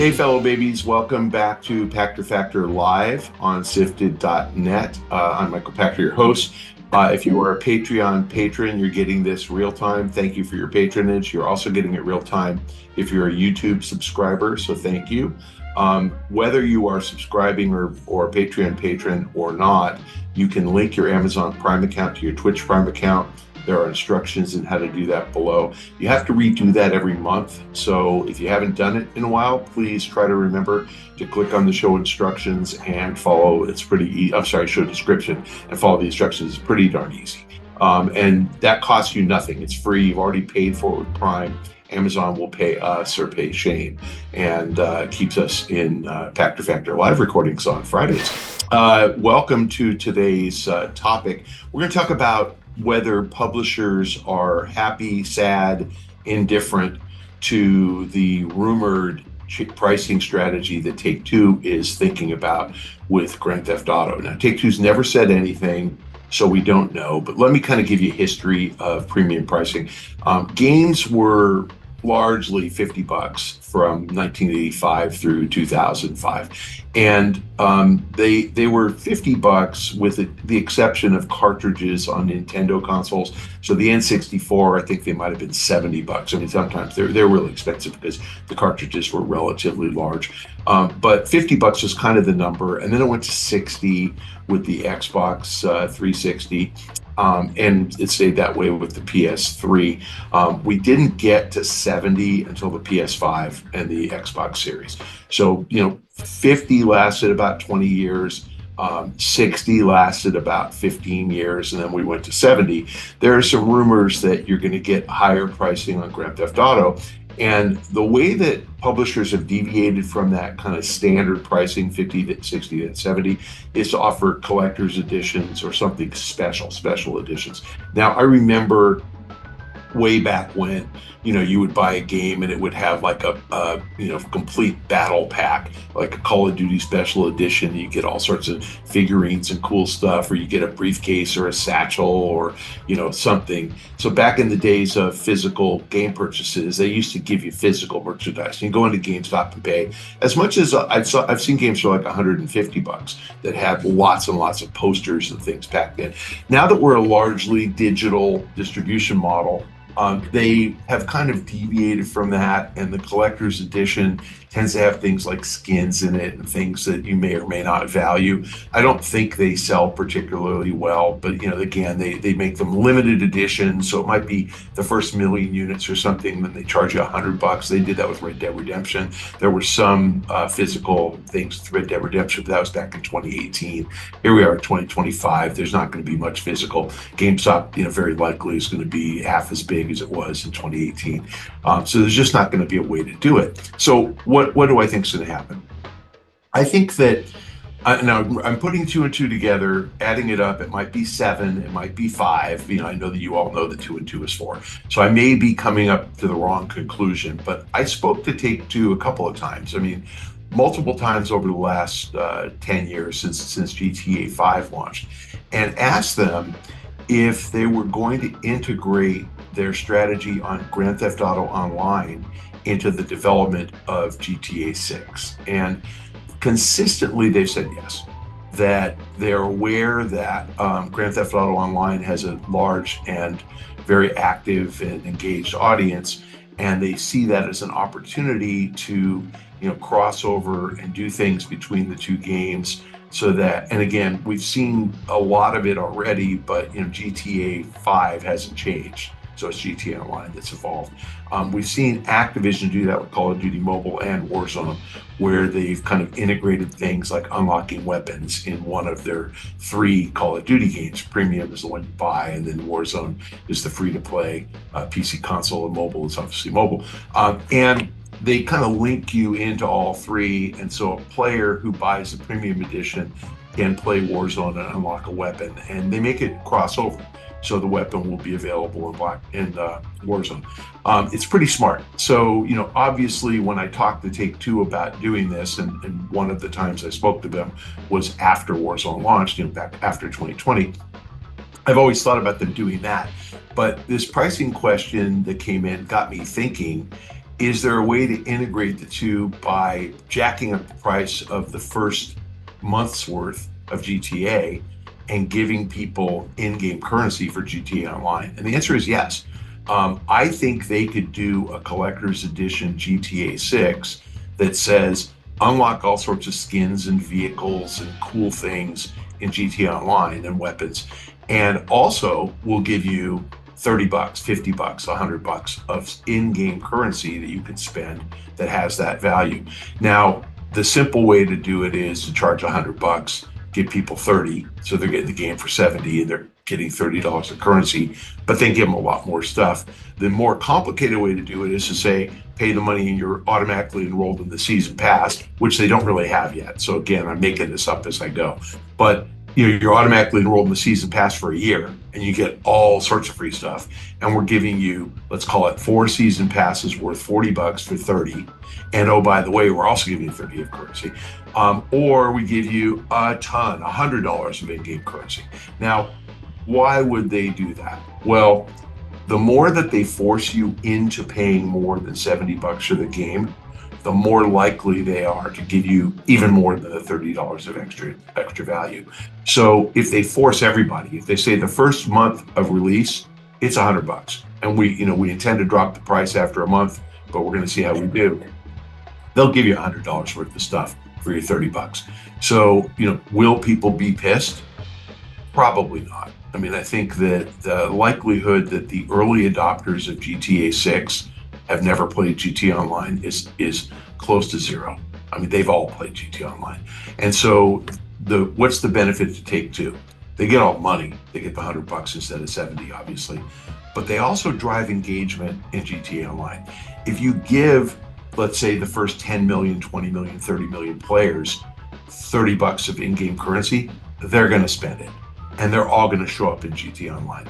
Hey, fellow babies, welcome back to Pachter Factor Live on SIFTD.net. I'm Michael Pachter, your host. If you are a Patreon patron, you're getting this real time. Thank you for your patronage. You're also getting it real time if you're a YouTube subscriber, so thank you. Whether you are subscribing or a Patreon patron or not, you can link your Amazon Prime account to your Twitch Prime account. There are instructions in how to do that below. You have to redo that every month. So if you haven't done it in a while, please try to remember to click on the show instructions and follow. It's pretty easy. I'm sorry, show description and follow the instructions. It's pretty darn easy. And that costs you nothing. It's free. You've already paid for it with Prime. Amazon will pay us or pay Shane, and keeps us in Pachter Factor live recordings on Fridays. Welcome to today's topic. We're going to talk about whether publishers are happy, sad, indifferent to the rumored pricing strategy that Take-Two is thinking about with Grand Theft Auto. Now, Take-Two's never said anything, so we don't know, but let me kind of give you a history of premium pricing. Games were largely $50 from 1985 through 2005. And they were $50 with the exception of cartridges on Nintendo consoles. So the N64, I think they might have been $70. I mean, sometimes they're really expensive because the cartridges were relatively large. But $50 was kind of the number. And then it went to 60 with the Xbox 360. And it stayed that way with the PS3. We didn't get to 70 until the PS5 and the Xbox Series. So, 50 lasted about 20 years, 60 lasted about 15 years, and then we went to 70. There are some rumors that you're going to get higher pricing on Grand Theft Auto. And the way that publishers have deviated from that kind of standard pricing, 50 to 60 to 70, is to offer collector's editions or something special editions. Now, I remember way back when, you would buy a game and it would have like a complete battle pack, like a Call of Duty special edition. You get all sorts of figurines and cool stuff, or you get a briefcase or a satchel or, something. So back in the days of physical game purchases, they used to give you physical merchandise. You go into GameStop and pay as much as I've seen games for like $150 that had lots and lots of posters and things back then. Now that we're a largely digital distribution model, they have kind of deviated from that, and the collector's edition tends to have things like skins in it and things that you may or may not value. I don't think they sell particularly well, but again, they make them limited editions, so it might be the first 1 million units or something, then they charge you $100. They did that with Red Dead Redemption. There were some physical things with Red Dead Redemption, but that was back in 2018. Here we are in 2025. There's not going to be much physical. GameStop, very likely is going to be half as big as it was in 2018. So there's just not going to be a way to do it. So what do I think is going to happen? I think that now I'm putting 2 and 2 together, adding it up. It might be 7, it might be 5. I know that you all know that 2 and 2 is 4. So I may be coming up to the wrong conclusion, but I spoke to Take-Two a couple of times. I mean, multiple times over the last 10 years since GTA 5 launched, and asked them if they were going to integrate their strategy on Grand Theft Auto Online into the development of GTA 6. And consistently they've said yes, that they're aware that Grand Theft Auto Online has a large and very active and engaged audience, and they see that as an opportunity to cross over and do things between the two games. So that, and again, we've seen a lot of it already, but GTA 5 hasn't changed. So it's GTA Online that's evolved. We've seen Activision do that with Call of Duty Mobile and Warzone, where they've kind of integrated things like unlocking weapons in one of their 3 Call of Duty games. Premium is the one you buy, and then Warzone is the free-to-play. PC, console, and mobile is obviously mobile. And they kind of link you into all 3, and so a player who buys the premium edition can play Warzone and unlock a weapon, and they make it crossover. So the weapon will be available in Warzone. It's pretty smart. So, obviously when I talked to Take-Two about doing this, and one of the times I spoke to them was after Warzone launched, back after 2020, I've always thought about them doing that. But this pricing question that came in got me thinking, is there a way to integrate the two by jacking up the price of the first month's worth of GTA and giving people in-game currency for GTA Online? And the answer is yes. I think they could do a collector's edition GTA 6 that says unlock all sorts of skins and vehicles and cool things in GTA Online and weapons. And also we'll give you $30, $50, $100 of in-game currency that you can spend that has that value. Now, the simple way to do it is to charge $100, give people 30, so they're getting the game for 70 and they're getting $30 of currency, but then give them a lot more stuff. The more complicated way to do it is to say, pay the money and you're automatically enrolled in the season pass, which they don't really have yet. So again, I'm making this up as I go, but you're automatically enrolled in the season pass for a year and you get all sorts of free stuff. And we're giving you, let's call it 4 season passes worth $40 for 30. And oh, by the way, we're also giving you 30 of currency. Or we give you a ton, $100 of in-game currency. Now, why would they do that? Well, the more that they force you into paying more than $70 for the game, the more likely they are to give you even more than the $30 of extra value. So if they force everybody, if they say the first month of release, it's $100, and we intend to drop the price after a month, but we're going to see how we do, they'll give you $100 worth of stuff for your $30. So, will people be pissed? Probably not. I mean, I think that the likelihood that the early adopters of GTA 6 have never played GTA Online is close to zero. I mean, they've all played GTA Online. And so what's the benefit to Take Two? They get all the money. They get the $100 instead of 70, obviously. But they also drive engagement in GTA Online. If you give, let's say, the first 10 million, 20 million, 30 million players $30 of in-game currency, they're going to spend it. And they're all going to show up in GTA Online.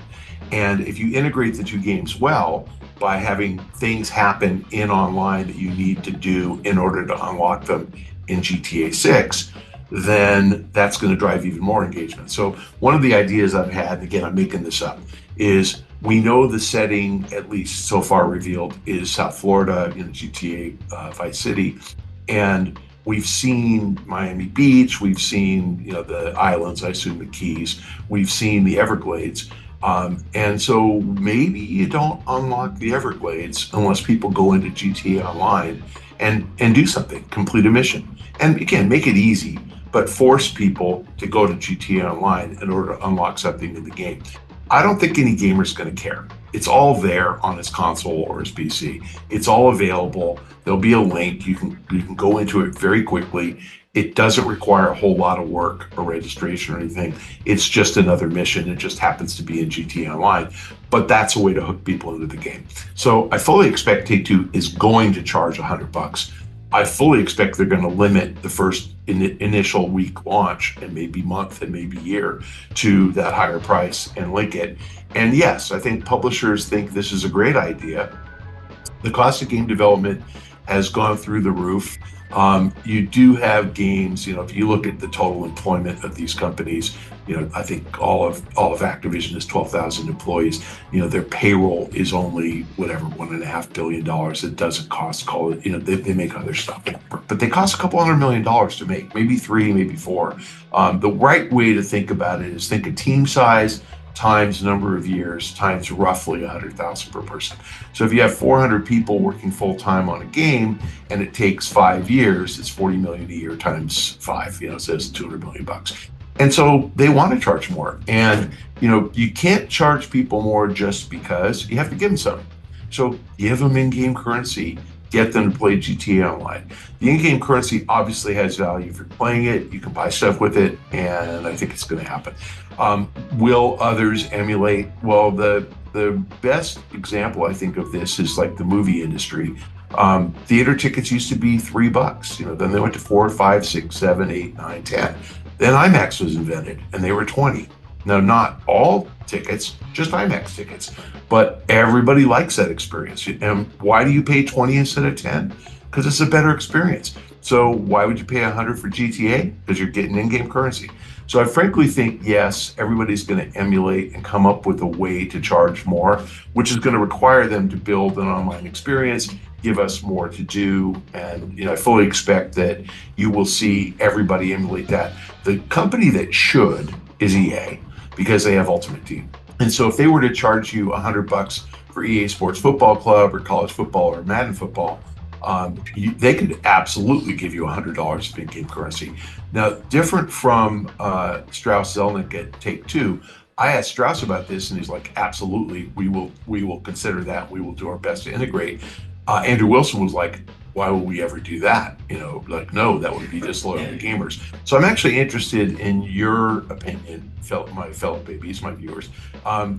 And if you integrate the two games well, by having things happen in online that you need to do in order to unlock them in GTA 6, then that's going to drive even more engagement. So one of the ideas I've had, and again, I'm making this up, is we know the setting, at least so far revealed, is South Florida in GTA Vice City. And we've seen Miami Beach, we've seen the islands, I assume the Keys, we've seen the Everglades. And so maybe you don't unlock the Everglades unless people go into GTA Online and do something, complete a mission. And again, make it easy, but force people to go to GTA Online in order to unlock something in the game. I don't think any gamer's going to care. It's all there on his console or his PC. It's all available. There'll be a link. You can go into it very quickly. It doesn't require a whole lot of work or registration or anything. It's just another mission. It just happens to be in GTA Online. But that's a way to hook people into the game. So I fully expect Take-Two is going to charge $100. I fully expect they're going to limit the first initial week launch and maybe month and maybe year to that higher price and link it. And yes, I think publishers think this is a great idea. The cost of game development has gone through the roof. You do have games, if you look at the total employment of these companies, I think all of Activision is 12,000 employees. Their payroll is only whatever, $1.5 billion. It doesn't cost, call it, they make other stuff, but they cost a couple $100 million to make, maybe 3, maybe 4. The right way to think about it is think of team size times number of years times roughly 100,000 per person. So if you have 400 people working full time on a game and it takes 5 years, it's 40 million a year times 5, so it's $200 million. And so they want to charge more. And, you can't charge people more just because. You have to give them some. So give them in-game currency, get them to play GTA Online. The in-game currency obviously has value. If you're playing it, you can buy stuff with it, and I think it's going to happen. Will others emulate? Well, the best example, I think, of this is like the movie industry. Theater tickets used to be $3. Then they went to 4, 5, 6, 7, 8, 9, 10. Then IMAX was invented, and they were 20. Now, not all tickets, just IMAX tickets, but everybody likes that experience. And why do you pay 20 instead of 10? Because it's a better experience. So why would you pay $100 for GTA? Because you're getting in-game currency. So I frankly think, yes, everybody's going to emulate and come up with a way to charge more, which is going to require them to build an online experience, give us more to do. And I fully expect that you will see everybody emulate that. The company that should is EA, because they have Ultimate Team. And so if they were to charge you $100 for EA Sports Football Club or college football or Madden football, they could absolutely give you $100 of in-game currency. Now, different from Strauss Zelnick at Take-Two, I asked Strauss about this, and he's like, absolutely, we will consider that. We will do our best to integrate. Andrew Wilson was like, why would we ever do that? No, that would be disloyal to gamers. So I'm actually interested in your opinion, my fellow babies, my viewers.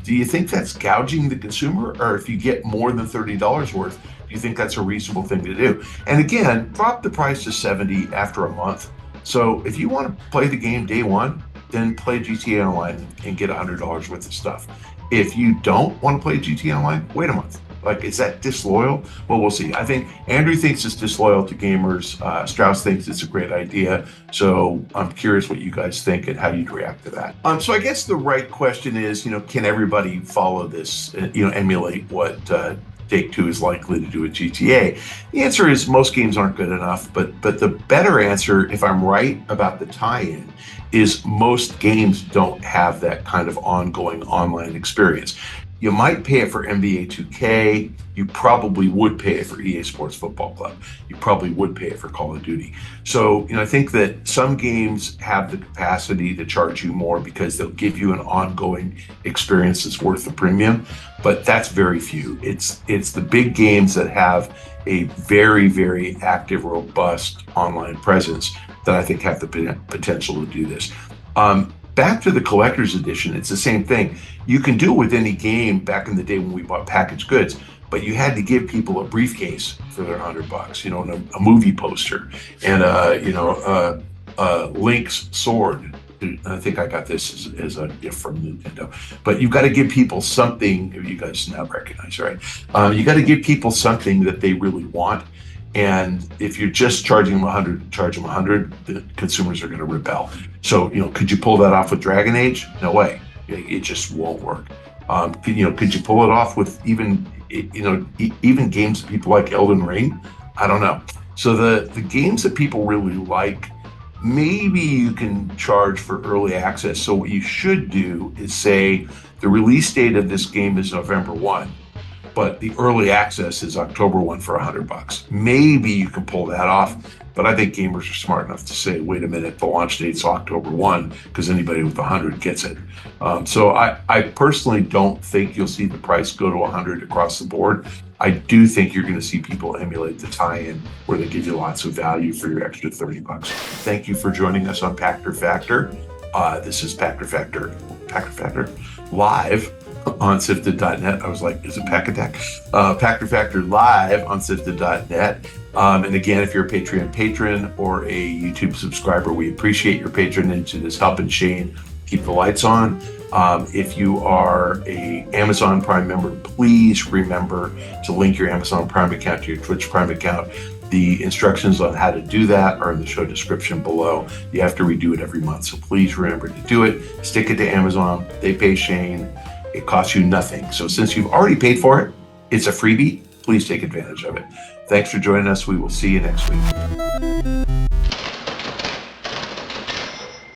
Do you think that's gouging the consumer? Or if you get more than $30 worth, do you think that's a reasonable thing to do? And again, drop the price to $70 after a month. So if you want to play the game day one, then play GTA Online and get $100 worth of stuff. If you don't want to play GTA Online, wait a month. Like, is that disloyal? Well, we'll see. I think Andrew thinks it's disloyal to gamers. Strauss thinks it's a great idea. So I'm curious what you guys think and how you'd react to that. So I guess the right question is, can everybody follow this, emulate what Take-Two is likely to do at GTA? The answer is most games aren't good enough, but the better answer, if I'm right about the tie-in, is most games don't have that kind of ongoing online experience. You might pay it for NBA 2K. You probably would pay it for EA Sports Football Club. You probably would pay it for Call of Duty. So, I think that some games have the capacity to charge you more because they'll give you an ongoing experience that's worth the premium, but that's very few. It's the big games that have a very, very active, robust online presence that I think have the potential to do this. Back to the collector's edition, it's the same thing. You can do it with any game back in the day when we bought packaged goods, but you had to give people a briefcase for their $100, and a movie poster and Link's sword. I think I got this as a gift from Nintendo. But you've got to give people something. You guys now recognize, right? You got to give people something that they really want. And if you're just charging them 100, charge them 100, the consumers are going to rebel. So, could you pull that off with Dragon Age? No way. It just won't work. Could you pull it off with even games that people like Elden Ring? I don't know. So the games that people really like, maybe you can charge for early access. So what you should do is say the release date of this game is November 1. But the early access is October 1 for $100. Maybe you can pull that off, but I think gamers are smart enough to say, wait a minute, the launch date's October 1, because anybody with 100 gets it. So I personally don't think you'll see the price go to 100 across the board. I do think you're going to see people emulate the tie-in where they give you lots of value for your extra $30. Thank you for joining us on Pachter Factor. This is Pachter Factor live on SIFTD.net. I was like, is it pach-attack? Pachter Factor live on SIFTD.net. And again, if you're a Patreon patron or a YouTube subscriber, we appreciate your patronage. It is helping Shane keep the lights on. If you are a Amazon Prime member, please remember to link your Amazon Prime account to your Twitch Prime account. The instructions on how to do that are in the show description below. You have to redo it every month, so please remember to do it. Stick it to Amazon. They pay Shane. It costs you nothing. So since you've already paid for it, it's a freebie. Please take advantage of it. Thanks for joining us. We will see you next week.